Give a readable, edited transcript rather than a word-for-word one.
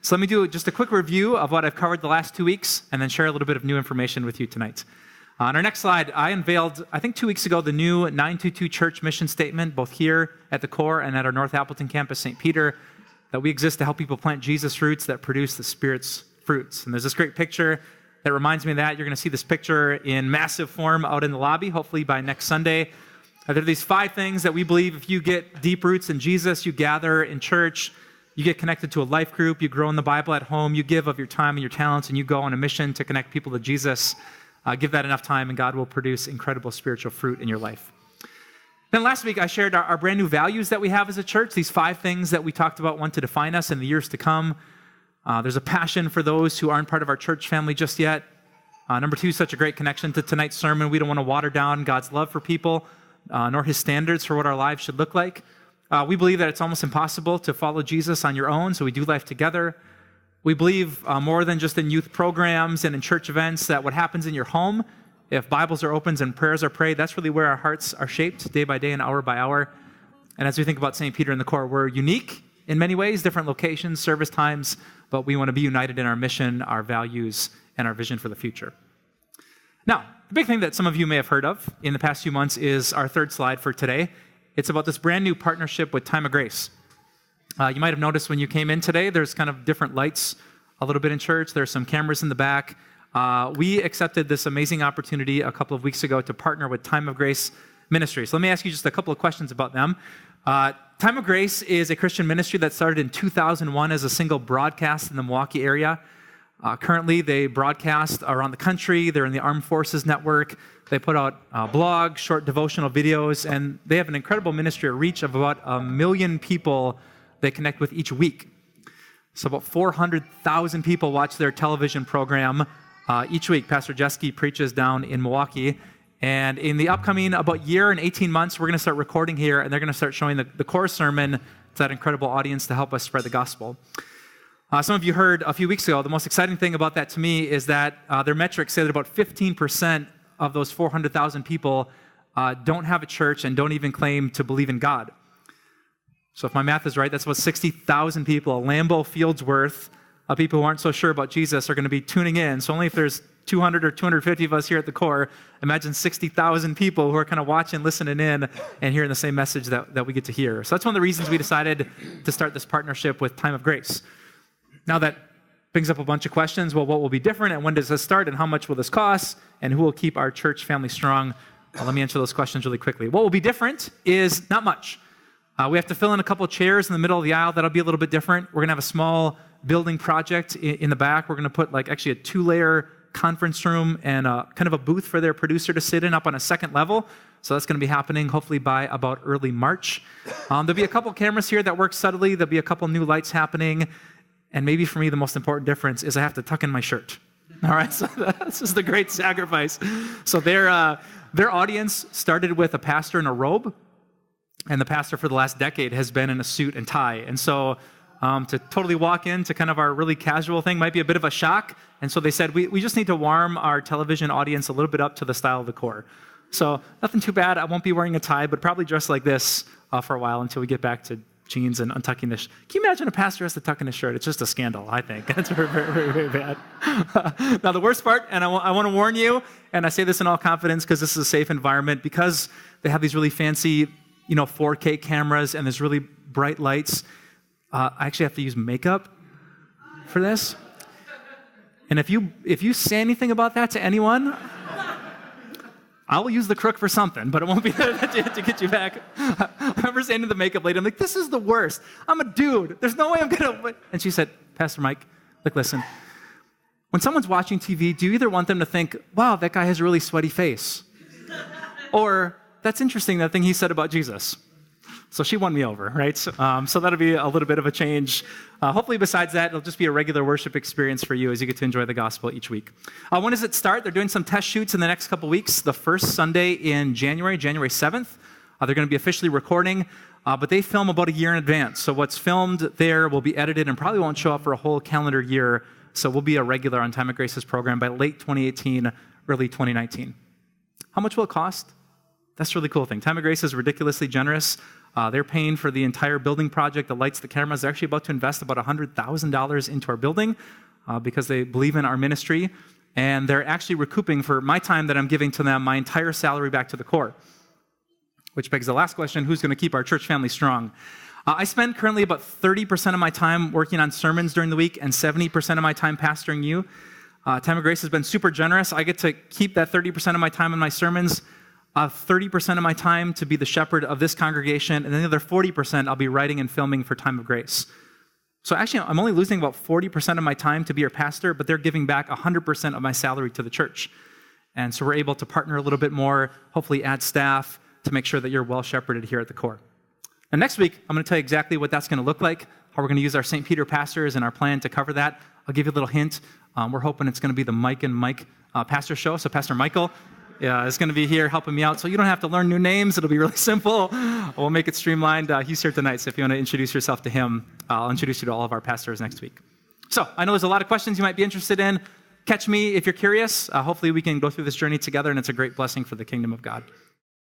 So let me do just a quick review of what I've covered the last 2 weeks and then share a little bit of new information with you tonight. On our next slide, I unveiled, I think 2 weeks ago, the new 922 church mission statement, both here at the core and at our North Appleton campus, St. Peter, that we exist to help people plant Jesus roots that produce the Spirit's fruits. And there's this great picture that reminds me of that. You're going to see this picture in massive form out in the lobby, hopefully by next Sunday. There are these 5 things that we believe if you get deep roots in Jesus, you gather in church, you get connected to a life group, you grow in the Bible at home, you give of your time and your talents, and you go on a mission to connect people to Jesus. Give that enough time, and God will produce incredible spiritual fruit in your life. Then last week, I shared our brand new values that we have as a church, these 5 things that we talked about want to define us in the years to come. There's a passion for those who aren't part of our church family just yet. Number 2, such a great connection to tonight's sermon. We don't want to water down God's love for people, nor his standards for what our lives should look like. We believe that it's almost impossible to follow Jesus on your own, so we do life together. We believe more than just in youth programs and in church events that what happens in your home, if Bibles are opened and prayers are prayed, that's really where our hearts are shaped day by day and hour by hour. And as we think about St. Peter in the core, we're unique in many ways, different locations, service times, but we want to be united in our mission, our values, and our vision for the future. Now, the big thing that some of you may have heard of in the past few months is our third slide for today. It's about this brand new partnership with Time of Grace. You might have noticed when you came in today, there's kind of different lights a little bit in church. There's some cameras in the back. We accepted this amazing opportunity a couple of weeks ago to partner with Time of Grace Ministries. Let me ask you just a couple of questions about them. Time of Grace is a Christian ministry that started in 2001 as a single broadcast in the Milwaukee area. Currently, they broadcast around the country. They're in the Armed Forces Network. They put out blogs, short devotional videos, and they have an incredible ministry, a reach of about 1 million people they connect with each week. So about 400,000 people watch their television program each week. Pastor Jeske preaches down in Milwaukee. And in the upcoming about year and 18 months, we're going to start recording here, and they're going to start showing the core sermon to that incredible audience to help us spread the gospel. Some of you heard a few weeks ago, the most exciting thing about that to me is that their metrics say that about 15% of those 400,000 people don't have a church and don't even claim to believe in God. So if my math is right, that's about 60,000 people, a Lambeau Field's worth of people who aren't so sure about Jesus are going to be tuning in. So only if there's 200 or 250 of us here at the core, imagine 60,000 people who are kind of watching, listening in, and hearing the same message that we get to hear. So that's one of the reasons we decided to start this partnership with Time of Grace. Now that brings up a bunch of questions. Well, what will be different, and when does this start, and how much will this cost, and who will keep our church family strong? Well, let me answer those questions really quickly. What will be different is not much. We have to fill in a couple of chairs in the middle of the aisle. That'll be a little bit different. We're going to have a small building project in the back. We're going to put actually a 2-layer conference room and kind of a booth for their producer to sit in up on a second level. So that's going to be happening hopefully by about early March. There'll be a couple cameras here that work subtly. There'll be a couple new lights happening. And maybe for me, the most important difference is I have to tuck in my shirt. All right, so this is the great sacrifice. So their audience started with a pastor in a robe, and the pastor for the last decade has been in a suit and tie. And so to totally walk into kind of our really casual thing might be a bit of a shock. And so they said, we just need to warm our television audience a little bit up to the style of the core. So nothing too bad. I won't be wearing a tie, but probably dress like this for a while until we get back to jeans and untucking this. Can you imagine a pastor has to tuck in his shirt? It's just a scandal, I think. It's very, very, very, very bad. Now, the worst part, and I want to warn you, and I say this in all confidence because this is a safe environment, because they have these really fancy 4K cameras and there's really bright lights, I actually have to use makeup for this. And if you say anything about that to anyone, I will use the crook for something, but it won't be to get you back. I remember saying to the makeup lady, I'm like, this is the worst. I'm a dude. There's no way I'm going to... And she said, Pastor Mike, listen, when someone's watching TV, do you either want them to think, wow, that guy has a really sweaty face? Or, that's interesting, that thing he said about Jesus. So she won me over, right? So that'll be a little bit of a change. Hopefully, besides that, it'll just be a regular worship experience for you as you get to enjoy the gospel each week. When does it start? They're doing some test shoots in the next couple weeks. The first Sunday in January 7th. They're going to be officially recording, but they film about a year in advance. So what's filmed there will be edited and probably won't show up for a whole calendar year. So we'll be a regular on Time of Grace's program by late 2018, early 2019. How much will it cost? That's a really cool thing. Time of Grace is ridiculously generous. They're paying for the entire building project, the lights, the cameras. They're actually about to invest about $100,000 into our building because they believe in our ministry. And they're actually recouping for my time that I'm giving to them my entire salary back to the core. Which begs the last question, who's going to keep our church family strong? I spend currently about 30% of my time working on sermons during the week and 70% of my time pastoring you. Time of Grace has been super generous. I get to keep that 30% of my time in my sermons, 30% of my time to be the shepherd of this congregation, and then the other 40% I'll be writing and filming for Time of Grace. So actually, I'm only losing about 40% of my time to be your pastor, but they're giving back 100% of my salary to the church. And so we're able to partner a little bit more, hopefully add staff to make sure that you're well shepherded here at the core. And next week, I'm going to tell you exactly what that's going to look like, how we're going to use our St. Peter pastors and our plan to cover that. I'll give you a little hint. We're hoping it's going to be the Mike and Mike pastor show. So Pastor Michael is going to be here helping me out. So you don't have to learn new names. It'll be really simple. We'll make it streamlined. He's here tonight, so if you want to introduce yourself to him, I'll introduce you to all of our pastors next week. So I know there's a lot of questions you might be interested in. Catch me if you're curious. Hopefully we can go through this journey together, and it's a great blessing for the kingdom of God.